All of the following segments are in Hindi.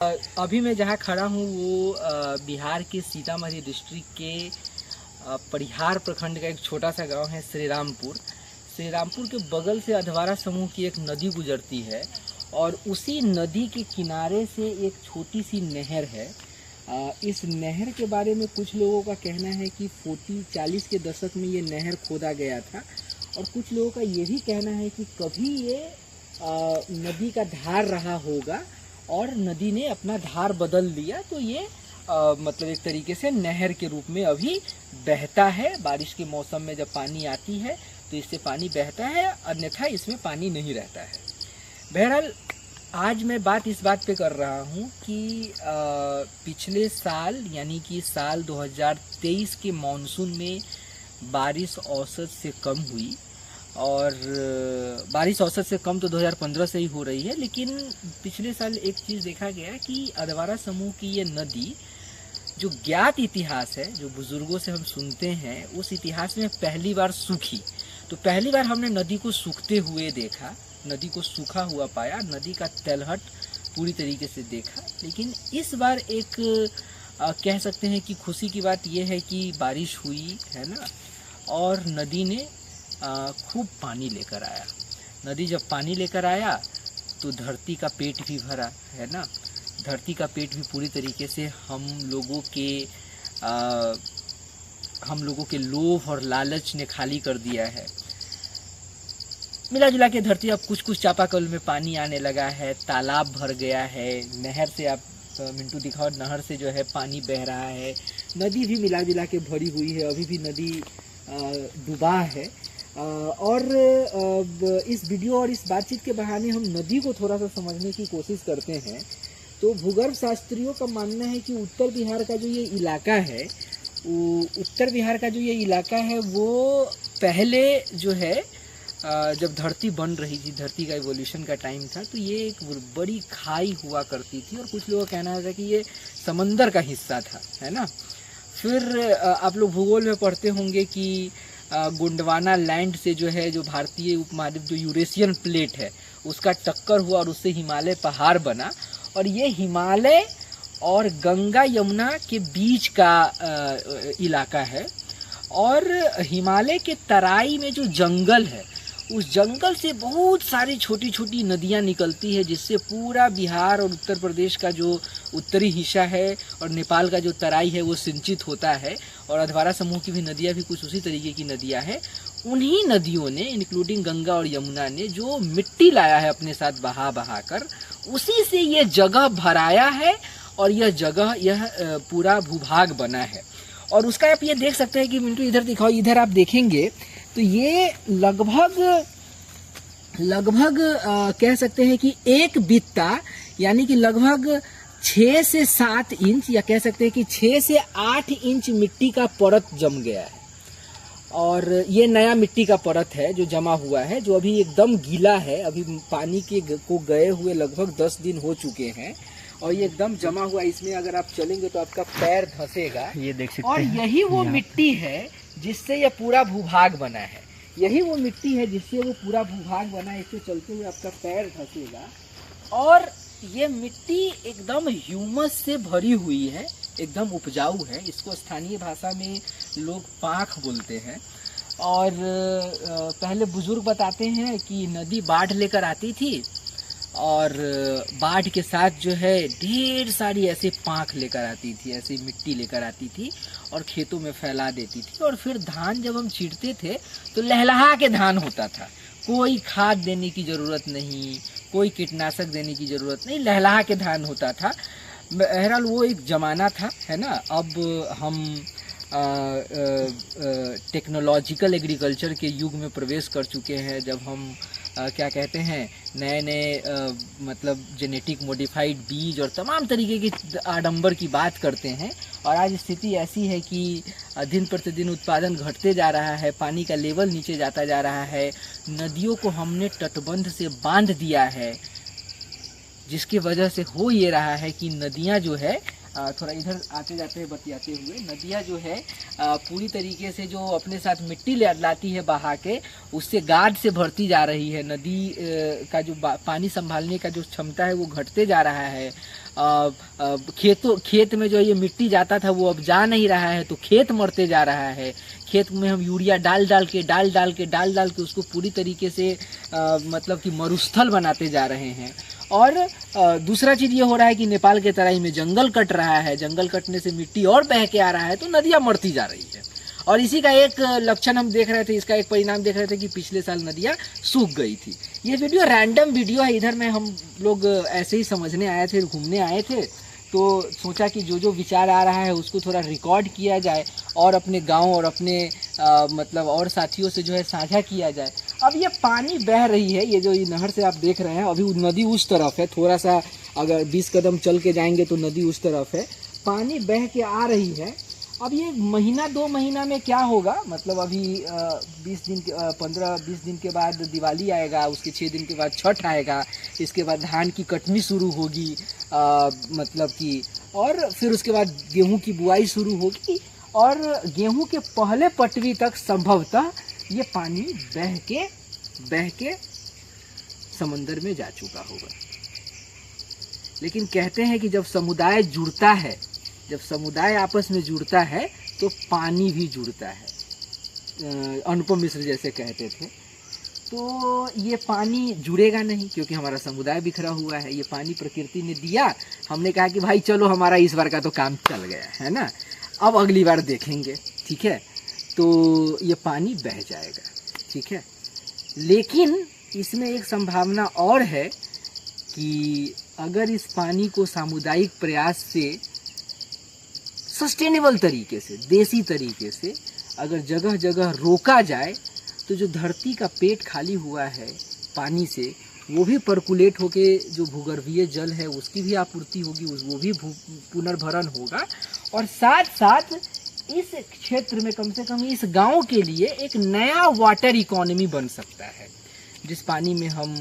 अभी मैं जहाँ खड़ा हूँ वो बिहार के सीतामढ़ी डिस्ट्रिक्ट के परिहार प्रखंड का एक छोटा सा गांव है श्रीरामपुर। श्रीरामपुर के बगल से अधवारा समूह की एक नदी गुजरती है और उसी नदी के किनारे से एक छोटी सी नहर है। इस नहर के बारे में कुछ लोगों का कहना है कि 40 के दशक में ये नहर खोदा गया था और कुछ लोगों का ये भी कहना है कि कभी ये नदी का धार रहा होगा और नदी ने अपना धार बदल लिया, तो ये मतलब एक तरीके से नहर के रूप में अभी बहता है। बारिश के मौसम में जब पानी आती है तो इससे पानी बहता है, अन्यथा इसमें पानी नहीं रहता है। बहरहाल आज मैं बात इस बात पे कर रहा हूँ कि पिछले साल यानी कि साल 2023 के मानसून में बारिश औसत से कम हुई और बारिश औसत से कम तो 2015 से ही हो रही है, लेकिन पिछले साल एक चीज़ देखा गया कि अधवारा समूह की ये नदी जो ज्ञात इतिहास है, जो बुजुर्गों से हम सुनते हैं, उस इतिहास में पहली बार सूखी। तो पहली बार हमने नदी को सूखते हुए देखा, नदी को सूखा हुआ पाया, नदी का तलहट पूरी तरीके से देखा। लेकिन इस बार एक कह सकते हैं कि खुशी की बात यह है कि बारिश हुई है ना, और नदी ने खूब पानी लेकर आया। नदी जब पानी लेकर आया तो धरती का पेट भी भरा है ना, धरती का पेट भी पूरी तरीके से हम लोगों के लोभ और लालच ने खाली कर दिया है। मिला जुला के धरती अब कुछ चापाकल में पानी आने लगा है, तालाब भर गया है, नहर से आप मिंटू दिखाओ, नहर से जो है पानी बह रहा है, नदी भी मिला जुला के भरी हुई है, अभी भी नदी डूबा है। और इस वीडियो और इस बातचीत के बहाने हम नदी को थोड़ा सा समझने की कोशिश करते हैं। तो भूगर्भ शास्त्रियों का मानना है कि उत्तर बिहार का जो ये इलाका है वो पहले जो है जब धरती बन रही थी, धरती का इवोल्यूशन का टाइम था, तो ये एक बड़ी खाई हुआ करती थी और कुछ लोगों का कहना था कि ये समंदर का हिस्सा था, है ना। फिर आप लोग भूगोल में पढ़ते होंगे कि गोंडवाना लैंड से जो है, जो भारतीय उपमहाद्वीप जो यूरेशियन प्लेट है उसका टक्कर हुआ और उससे हिमालय पहाड़ बना, और ये हिमालय और गंगा यमुना के बीच का इलाका है। और हिमालय के तराई में जो जंगल है, उस जंगल से बहुत सारी छोटी छोटी नदियां निकलती है, जिससे पूरा बिहार और उत्तर प्रदेश का जो उत्तरी हिस्सा है और नेपाल का जो तराई है वो सिंचित होता है। और अधवारा समूह की भी नदियां भी कुछ उसी तरीके की नदियां हैं। उन्हीं नदियों ने, इंक्लूडिंग गंगा और यमुना ने, जो मिट्टी लाया है अपने साथ बहा बहा कर, उसी से ये जगह भराया है और यह पूरा भूभाग बना है। और उसका आप ये देख सकते हैं कि मिंटू इधर दिखाओ, इधर आप देखेंगे तो ये लगभग कह सकते हैं कि एक बित्ता यानी कि लगभग 6 से 7 इंच, या कह सकते हैं कि 6 से 8 इंच मिट्टी का परत जम गया है। और ये नया मिट्टी का परत है जो जमा हुआ है, जो अभी एकदम गीला है। अभी पानी को गए हुए लगभग 10 दिन हो चुके हैं और ये एकदम जमा हुआ। इसमें अगर आप चलेंगे तो आपका पैर धंसेगा, ये देख सकते हैं। और यही वो मिट्टी है जिससे यह पूरा भूभाग बना है, यही वो मिट्टी है जिससे वो पूरा भूभाग बना है। इससे चलते हुए आपका पैर धंसेगा। और ये मिट्टी एकदम ह्यूमस से भरी हुई है, एकदम उपजाऊ है। इसको स्थानीय भाषा में लोग पाख बोलते हैं। और पहले बुजुर्ग बताते हैं कि नदी बाढ़ लेकर आती थी और बाढ़ के साथ जो है ढेर सारी ऐसे पाँख लेकर आती थी, ऐसी मिट्टी लेकर आती थी और खेतों में फैला देती थी। और फिर धान जब हम छींटते थे तो लहलहा के धान होता था, कोई खाद देने की ज़रूरत नहीं, कोई कीटनाशक देने की ज़रूरत नहीं, लहलहा के धान होता था। बहरहाल वो एक ज़माना था, है ना। अब हम टेक्नोलॉजिकल एग्रीकल्चर के युग में प्रवेश कर चुके हैं, जब हम क्या कहते हैं, नए मतलब जेनेटिक मॉडिफाइड बीज और तमाम तरीके की आडंबर की बात करते हैं। और आज स्थिति ऐसी है कि दिन प्रतिदिन उत्पादन घटते जा रहा है, पानी का लेवल नीचे जाता जा रहा है, नदियों को हमने तटबंध से बांध दिया है, जिसकी वजह से हो ये रहा है कि नदियां जो है थोड़ा इधर आते जाते बतियाते हुए, नदियाँ जो है पूरी तरीके से जो अपने साथ मिट्टी लाती है बहा के, उससे गाद से भरती जा रही है। नदी का जो पानी संभालने का जो क्षमता है वो घटते जा रहा है। खेत में जो ये मिट्टी जाता था वो अब जा नहीं रहा है, तो खेत मरते जा रहा है। खेत में हम यूरिया डाल डाल के उसको पूरी तरीके से मतलब कि मरुस्थल बनाते जा रहे हैं। और दूसरा चीज़ ये हो रहा है कि नेपाल के तराई में जंगल कट रहा है, जंगल कटने से मिट्टी और बह के आ रहा है, तो नदियाँ मरती जा रही है। और इसी का एक लक्षण हम देख रहे थे, इसका एक परिणाम देख रहे थे कि पिछले साल नदियाँ सूख गई थी। ये वीडियो रैंडम वीडियो है, इधर में हम लोग ऐसे ही समझने आए थे, घूमने आए थे, तो सोचा कि जो विचार आ रहा है उसको थोड़ा रिकॉर्ड किया जाए और अपने गांव और अपने मतलब और साथियों से जो है साझा किया जाए। अब ये पानी बह रही है, ये जो ये नहर से आप देख रहे हैं, अभी नदी उस तरफ है, थोड़ा सा अगर 20 कदम चल के जाएंगे तो नदी उस तरफ है, पानी बह के आ रही है। अब ये महीना 2 महीना में क्या होगा, मतलब अभी 15-20 दिन के बाद दिवाली आएगा, उसके 6 दिन के बाद छठ आएगा, इसके बाद धान की कटनी शुरू होगी, मतलब कि, और फिर उसके बाद गेहूं की बुआई शुरू होगी, और गेहूं के पहले पटवी तक संभवतः ये पानी बह के समंदर में जा चुका होगा। लेकिन कहते हैं कि जब समुदाय जुड़ता है, जब समुदाय आपस में जुड़ता है तो पानी भी जुड़ता है। अनुपम मिश्र जैसे कहते थे। तो ये पानी जुड़ेगा नहीं क्योंकि हमारा समुदाय बिखरा हुआ है। ये पानी प्रकृति ने दिया, हमने कहा कि भाई चलो हमारा इस बार का तो काम चल गया है ना, अब अगली बार देखेंगे, ठीक है, तो ये पानी बह जाएगा, ठीक है। लेकिन इसमें एक संभावना और है कि अगर इस पानी को सामुदायिक प्रयास से सस्टेनेबल तरीके से, देसी तरीके से अगर जगह जगह रोका जाए, तो जो धरती का पेट खाली हुआ है पानी से, वो भी पर्कुलेट होके जो भूगर्भीय जल है उसकी भी आपूर्ति होगी, वो भी पुनर्भरण होगा। और साथ साथ इस क्षेत्र में कम से कम इस गांव के लिए एक नया वाटर इकोनॉमी बन सकता है, जिस पानी में हम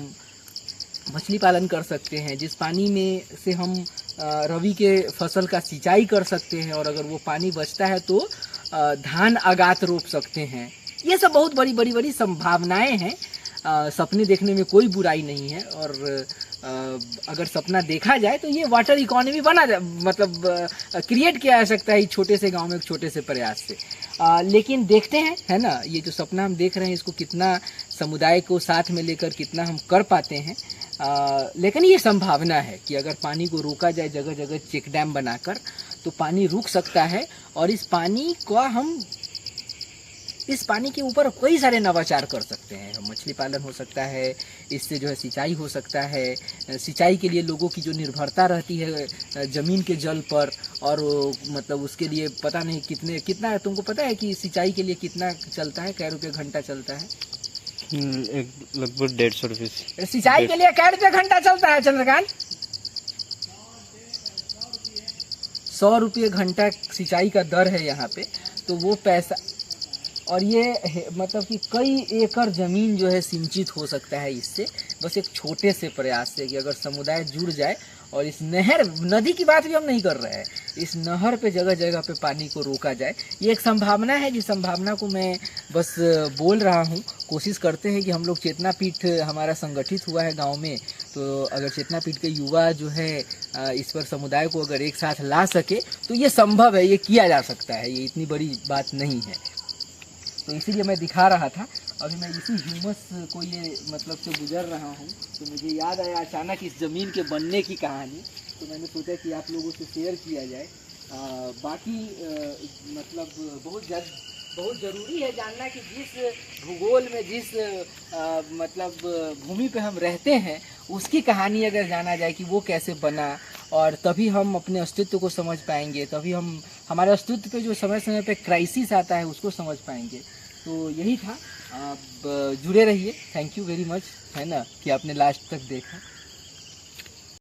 मछली पालन कर सकते हैं, जिस पानी में से हम रबी के फसल का सिंचाई कर सकते हैं, और अगर वो पानी बचता है तो धान आगात रोप सकते हैं। ये सब बहुत बड़ी संभावनाएं हैं। सपने देखने में कोई बुराई नहीं है, और अगर सपना देखा जाए तो ये वाटर इकोनॉमी बना जाए, मतलब क्रिएट किया जा सकता है छोटे से गांव में एक छोटे से प्रयास से। लेकिन देखते हैं, है ना, ये जो सपना हम देख रहे हैं इसको कितना समुदाय को साथ में लेकर कितना हम कर पाते हैं। लेकिन ये संभावना है कि अगर पानी को रोका जाए जगह जगह चेक डैम बनाकर, तो पानी रुक सकता है। और इस पानी के ऊपर कई सारे नवाचार कर सकते हैं। मछली पालन हो सकता है, इससे जो है सिंचाई हो सकता है। सिंचाई के लिए लोगों की जो निर्भरता रहती है ज़मीन के जल पर, और मतलब उसके लिए पता नहीं कितना तुमको पता है कि सिंचाई के लिए कितना चलता है, कै रुपये घंटा चलता है? लगभग 150 रुपये। सिंचाई के लिए कै रुपये घंटा चलता है चंद्रकांत? 100 रुपये घंटा सिंचाई का दर है यहाँ पे। तो वो पैसा, और ये मतलब कि कई एकड़ ज़मीन जो है सिंचित हो सकता है इससे, बस एक छोटे से प्रयास से, कि अगर समुदाय जुड़ जाए और इस नदी की बात भी हम नहीं कर रहे हैं, इस नहर पे जगह जगह पे पानी को रोका जाए। ये एक संभावना है, जिस संभावना को मैं बस बोल रहा हूँ। कोशिश करते हैं कि हम लोग चेतना पीठ हमारा संगठित हुआ है गांव में, तो अगर चेतना पीठ के युवा जो है इस पर समुदाय को अगर एक साथ ला सके तो ये संभव है, ये किया जा सकता है, ये इतनी बड़ी बात नहीं है। तो इसीलिए मैं दिखा रहा था। अभी मैं इसी ह्यूमस को ये मतलब से गुजर रहा हूँ, तो मुझे याद आया अचानक इस ज़मीन के बनने की कहानी, तो मैंने सोचा कि आप लोगों से शेयर किया जाए। बाकी मतलब बहुत ज़रूरी है जानना कि जिस भूगोल में, जिस मतलब भूमि पे हम रहते हैं, उसकी कहानी अगर जाना जाए कि वो कैसे बना, और तभी हम अपने अस्तित्व को समझ पाएंगे, तभी हम हमारे अस्तित्व पे जो समय समय पे क्राइसिस आता है उसको समझ पाएंगे। तो यही था। आप जुड़े रहिए। थैंक यू वेरी मच, है ना, कि आपने लास्ट तक देखा।